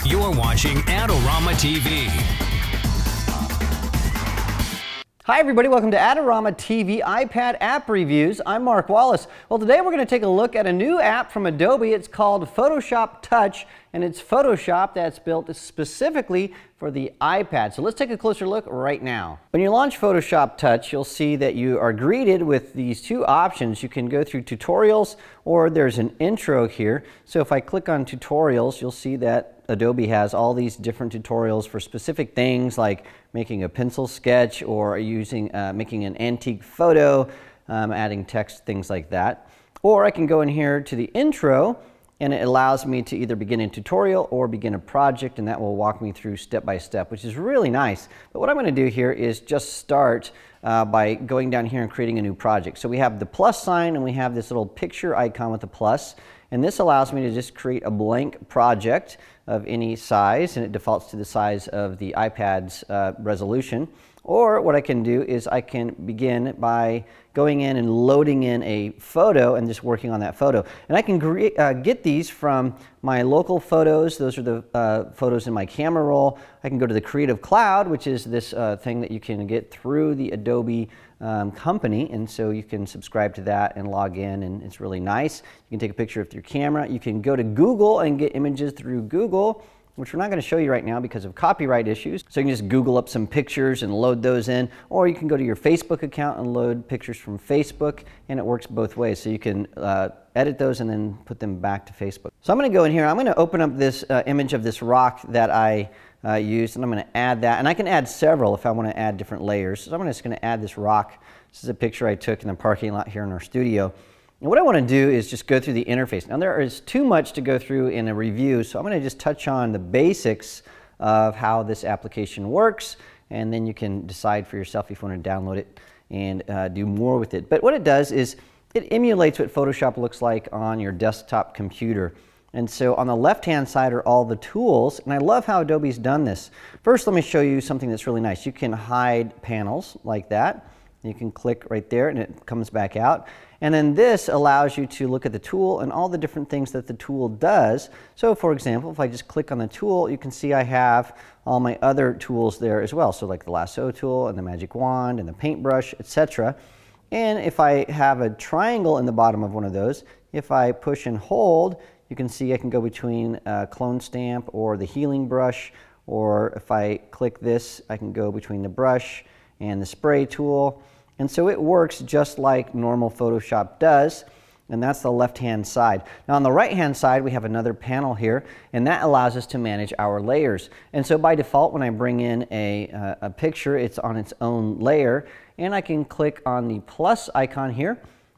You're watching Adorama TV. Hi everybody, welcome to Adorama TV iPad app reviews. I'm Mark Wallace. Well, today we're going to take a look at a new app from Adobe. It's called Photoshop Touch, and it's Photoshop that's built specifically for the iPad. So let's take a closer look right now. When you launch Photoshop Touch, you'll see that you are greeted with these two options. You can go through tutorials, or there's an intro here. So if I click on tutorials, you'll see that Adobe has all these different tutorials for specific things like making a pencil sketch or making an antique photo, adding text, things like that. Or I can go in here to the intro, and it allows me to either begin a tutorial or begin a project, and that will walk me through step by step, which is really nice. But what I'm going to do here is just start by going down here and creating a new project. So we have the plus sign, and we have this little picture icon with a plus, and this allows me to just create a blank project of any size, and it defaults to the size of the iPad's resolution. Or what I can do is I can begin by going in and loading in a photo and just working on that photo. And I can get these from my local photos. Those are the photos in my camera roll. I can go to the Creative Cloud, which is this thing that you can get through the Adobe company, and so you can subscribe to that and log in, and it's really nice. You can take a picture with your camera. You can go to Google and get images through Google, which we're not going to show you right now because of copyright issues. So you can just Google up some pictures and load those in, or you can go to your Facebook account and load pictures from Facebook, and it works both ways. So you can edit those and then put them back to Facebook. So I'm going to go in here. I'm going to open up this image of this rock that I used, and I'm going to add that. And I can add several if I want to add different layers. So I'm just going to add this rock. This is a picture I took in the parking lot here in our studio. And what I want to do is just go through the interface. Now there is too much to go through in a review, so I'm going to just touch on the basics of how this application works, and then you can decide for yourself if you want to download it and do more with it. But what it does is it emulates what Photoshop looks like on your desktop computer. And so on the left-hand side are all the tools, and I love how Adobe's done this. First, let me show you something that's really nice. You can hide panels like that. You can click right there and it comes back out. And then this allows you to look at the tool and all the different things that the tool does. So for example, if I just click on the tool, you can see I have all my other tools there as well. So like the lasso tool and the magic wand and the paintbrush, etc. And if I have a triangle in the bottom of one of those, if I push and hold, you can see I can go between a clone stamp or the healing brush, or if I click this, I can go between the brush and the spray tool. And so it works just like normal Photoshop does, and that's the left-hand side. Now on the right-hand side, we have another panel here, and that allows us to manage our layers. And so by default, when I bring in a picture, it's on its own layer, and I can click on the plus icon here,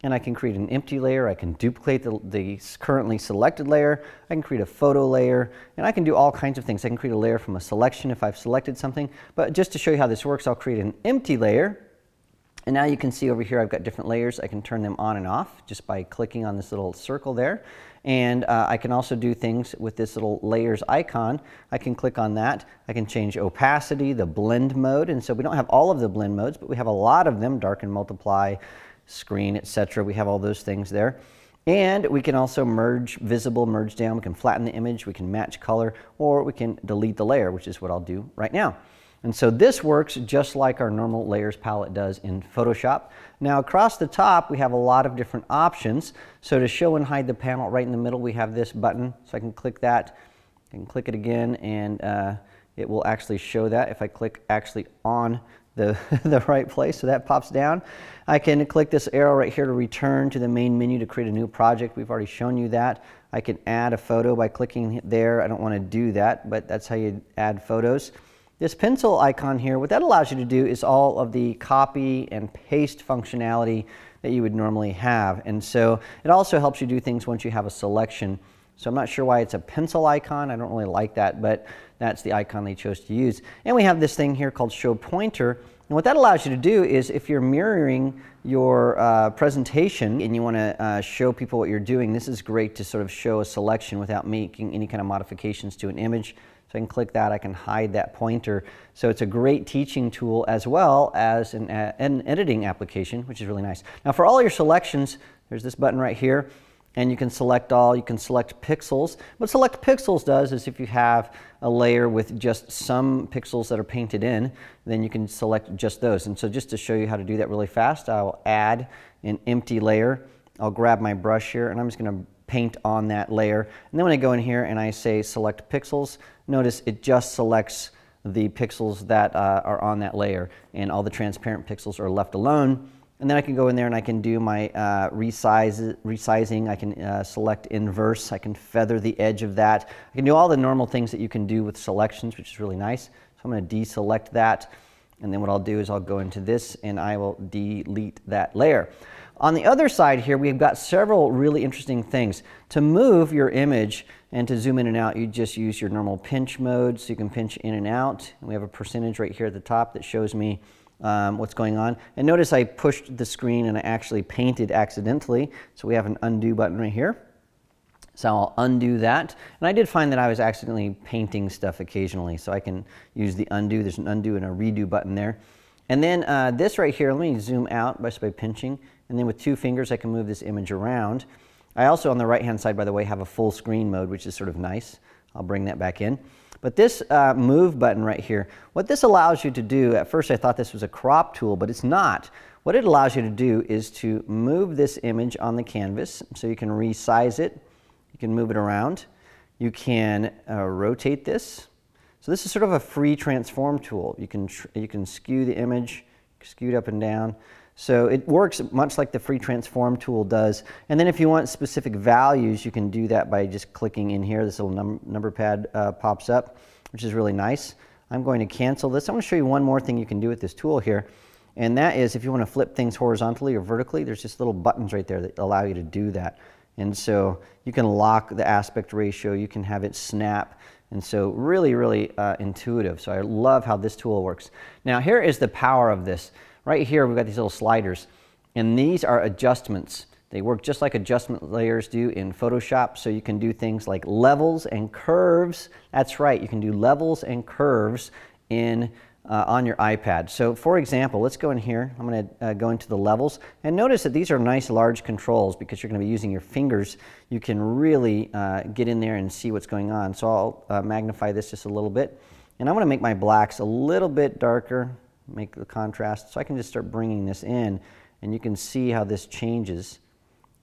and I can create an empty layer. I can duplicate the currently selected layer. I can create a photo layer, and I can do all kinds of things. I can create a layer from a selection if I've selected something. But just to show you how this works, I'll create an empty layer. And now you can see over here I've got different layers. I can turn them on and off just by clicking on this little circle there. And I can also do things with this little layers icon. I can click on that. I can change opacity, the blend mode. And so we don't have all of the blend modes, but we have a lot of them: darken, multiply, screen, etc. We have all those things there. And we can also merge visible, merge down. We can flatten the image, we can match color, or we can delete the layer, which is what I'll do right now. And so this works just like our normal layers palette does in Photoshop. Now across the top we have a lot of different options. So to show and hide the panel, right in the middle we have this button. So I can click that, I can click it again, and it will actually show that if I click actually on the right place. So that pops down. I can click this arrow right here to return to the main menu to create a new project. We've already shown you that. I can add a photo by clicking there. I don't want to do that, but that's how you add photos. This pencil icon here, what that allows you to do is all of the copy and paste functionality that you would normally have. And so it also helps you do things once you have a selection. So I'm not sure why it's a pencil icon. I don't really like that, but that's the icon they chose to use. And we have this thing here called Show Pointer. And what that allows you to do is if you're mirroring your presentation and you want to show people what you're doing, this is great to sort of show a selection without making any kind of modifications to an image. So I can click that, I can hide that pointer. So it's a great teaching tool as well as an editing application, which is really nice. Now for all your selections, there's this button right here. and you can select all, you can select pixels. What select pixels does is if you have a layer with just some pixels that are painted in, then you can select just those. And so just to show you how to do that really fast, I'll add an empty layer. I'll grab my brush here and I'm just going to paint on that layer. And then when I go in here and I say select pixels, notice it just selects the pixels that are on that layer, and all the transparent pixels are left alone. And then I can go in there and I can do my resizing. I can select inverse. I can feather the edge of that. I can do all the normal things that you can do with selections, which is really nice. So I'm going to deselect that. And then what I'll do is I'll go into this and I will delete that layer. On the other side here, we've got several really interesting things. To move your image and to zoom in and out, you just use your normal pinch mode. So you can pinch in and out. And we have a percentage right here at the top that shows me what's going on. And notice I pushed the screen and I actually painted accidentally. So we have an undo button right here. So I'll undo that. And I did find that I was accidentally painting stuff occasionally. So I can use the undo. There's an undo and a redo button there. And then this right here, let me zoom out just by pinching. And then with 2 fingers, I can move this image around. I also, on the right-hand side, by the way, have a full screen mode, which is sort of nice. I'll bring that back in. But this move button right here, what this allows you to do, at first I thought this was a crop tool, but it's not. What it allows you to do is to move this image on the canvas, so you can resize it, you can move it around, you can rotate this. So this is sort of a free transform tool. You can skew the image, skew it up and down. So it works much like the free transform tool does. And then if you want specific values, you can do that by just clicking in here. This little number pad pops up, which is really nice. I'm going to cancel this. I'm going to show you one more thing you can do with this tool here. And that is if you want to flip things horizontally or vertically, there's just little buttons right there that allow you to do that. And so you can lock the aspect ratio, you can have it snap. And so really, really intuitive. So I love how this tool works. Now here is the power of this. Right here we've got these little sliders, and these are adjustments. They work just like adjustment layers do in Photoshop, so you can do things like levels and curves. That's right, you can do levels and curves in on your iPad. So for example, let's go in here. I'm going to go into the levels, and notice that these are nice large controls because you're going to be using your fingers. You can really get in there and see what's going on. So I'll magnify this just a little bit, and I want to make my blacks a little bit darker, make the contrast. So I can just start bringing this in, and you can see how this changes.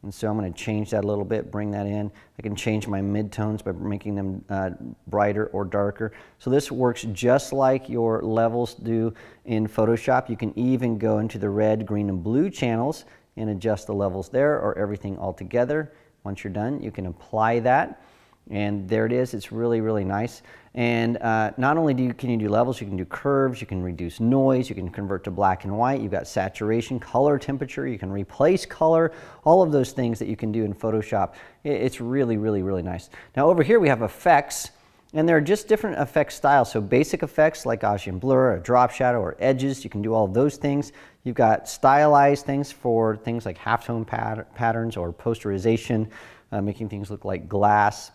And so I'm going to change that a little bit, bring that in. I can change my midtones by making them brighter or darker. So this works just like your levels do in Photoshop. You can even go into the red, green, and blue channels and adjust the levels there or everything all together. Once you're done, you can apply that. And there it is. It's really, really nice. And not only can you do levels, you can do curves, you can reduce noise, you can convert to black and white, you've got saturation, color, temperature, you can replace color, all of those things that you can do in Photoshop. It's really, really, really nice. Now over here we have effects, and there are just different effect styles. So basic effects like Gaussian blur, a drop shadow, or edges, you can do all of those things. You've got stylized things for things like halftone patterns or posterization, making things look like glass.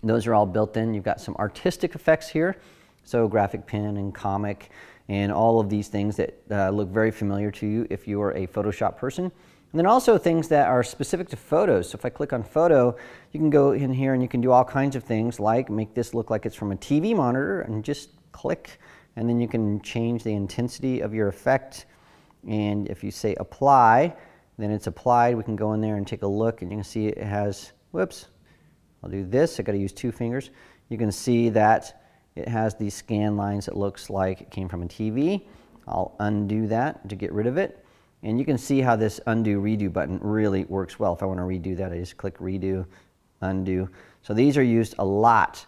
Those are all built in. You've got some artistic effects here, so graphic pen and comic and all of these things that look very familiar to you if you are a Photoshop person. And then also things that are specific to photos. So if I click on photo, you can go in here and you can do all kinds of things like make this look like it's from a TV monitor and just click, and then you can change the intensity of your effect. And if you say apply, then it's applied. We can go in there and take a look, and you can see it has, whoops, I'll do this. I got to use 2 fingers. You can see that it has these scan lines that looks like it came from a TV. I'll undo that to get rid of it. And you can see how this undo redo button really works well. If I want to redo that, I just click redo, undo. So these are used a lot.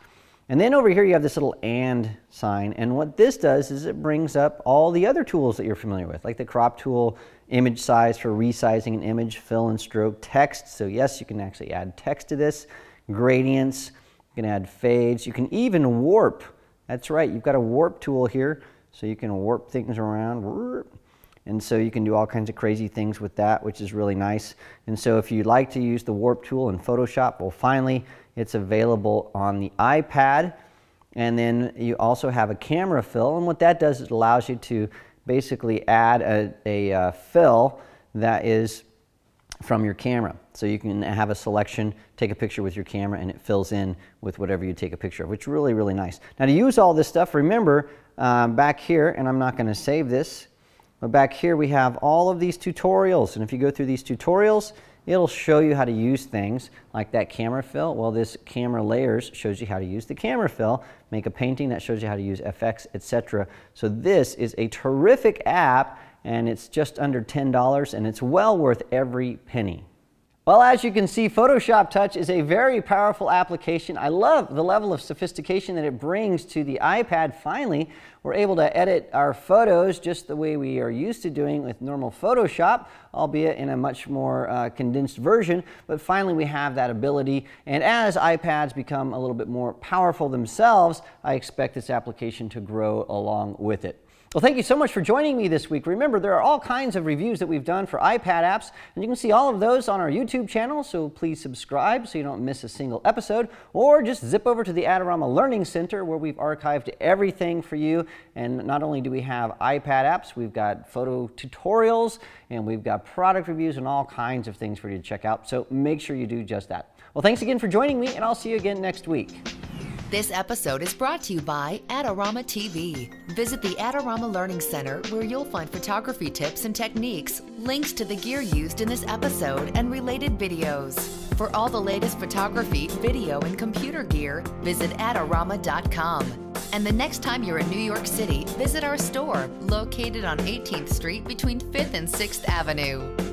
And then over here you have this little and sign, and what this does is it brings up all the other tools that you're familiar with, like the crop tool, image size for resizing an image, fill and stroke, text. So yes, you can actually add text to this. Gradients, you can add fades, you can even warp. That's right, you've got a warp tool here, so you can warp things around. And so you can do all kinds of crazy things with that, which is really nice. And so if you'd like to use the warp tool in Photoshop, well finally it's available on the iPad. And then you also have a camera fill, and what that does is it allows you to basically add a fill that is from your camera. So you can have a selection, take a picture with your camera, and it fills in with whatever you take a picture of, which is really, really nice. Now to use all this stuff, remember back here, and I'm not going to save this, but back here we have all of these tutorials. And if you go through these tutorials, it'll show you how to use things like that camera fill. Well, this camera layers shows you how to use the camera fill, make a painting that shows you how to use FX, etc. So this is a terrific app, and it's just under $10, and it's well worth every penny. Well, as you can see, Photoshop Touch is a very powerful application. I love the level of sophistication that it brings to the iPad. Finally, we're able to edit our photos just the way we are used to doing with normal Photoshop, albeit in a much more condensed version. But finally, we have that ability. And as iPads become a little bit more powerful themselves, I expect this application to grow along with it. Well, thank you so much for joining me this week. Remember, there are all kinds of reviews that we've done for iPad apps, and you can see all of those on our YouTube channel, so please subscribe so you don't miss a single episode, or just zip over to the Adorama Learning Center where we've archived everything for you. And not only do we have iPad apps, we've got photo tutorials, and we've got product reviews and all kinds of things for you to check out, so make sure you do just that. Well, thanks again for joining me, and I'll see you again next week. This episode is brought to you by Adorama TV. Visit the Adorama Learning Center where you'll find photography tips and techniques, links to the gear used in this episode, and related videos. For all the latest photography, video, and computer gear, visit Adorama.com. And the next time you're in New York City, visit our store located on 18th Street between 5th and 6th Avenue.